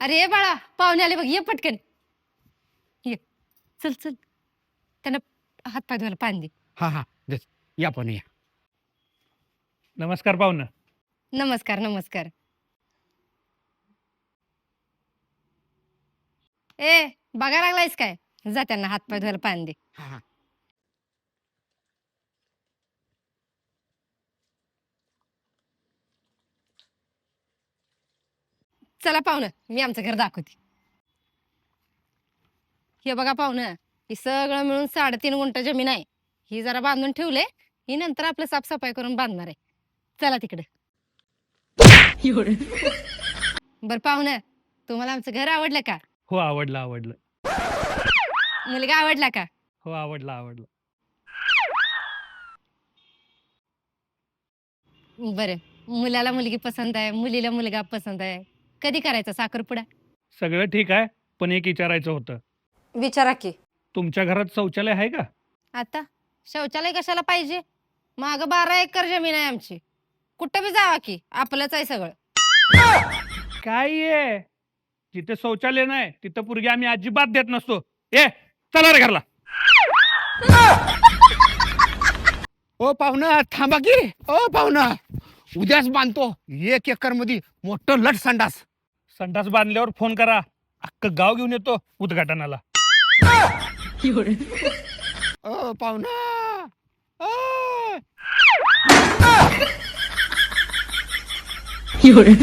अरे बाळा पाहुणे आले बघ ये पटकन ये चल चल त्यांना हात पाय धुवायला पाणी दे. हा हा देस. या पण या. नमस्कार पाहुणं. नमस्कार नमस्कार. ए बघा लागलायस काय जा त्यांना हात पाय धुवायला पाणी दे. हा हा. चला पाहुणं मी आमचं घर दाखवते. हे बघा पाहुणं ही सगळं मिळून 3.5 गुंठ जमीन आहे. ही जरा बांधून ठेवले ही नंतर आपलं साफसफाई करून बांधणार आहे. चला तिकडे. बर पाहुणं तुम्हाला आमचं घर आवडलं का? हो आवडलं आवडलं. मुलगा आवडला का? हो आवडलं आवडलं. बरं मुलाला मुलगी पसंत आहे मुलीला मुलगा पसंत आहे. कधी करायचा साखरपुडा? सगळं ठीक आहे पण एक विचारायचं होतं. विचारा की. तुमच्या घरात शौचालय आहे का? आता शौचालय कशाला पाहिजे? माग 12 एकर जमीन आहे आमची. कुठं बी जावा की आपलंच आहे सगळं. काय आहे जिथे शौचालय नाही तिथं पुरगी आम्ही अजिबात देत नसतो. ए चला रे घरला. ओ पाहुणं थांबा की. ओ पाहुणं उद्याच बांधतो 1 एकर मध्ये मोठं लट संडास. संडास बांधल्यावर फोन करा. अख्खं गाव घेऊन येतो उद्घाटनाला. ओ पाहुणं ओ.有人。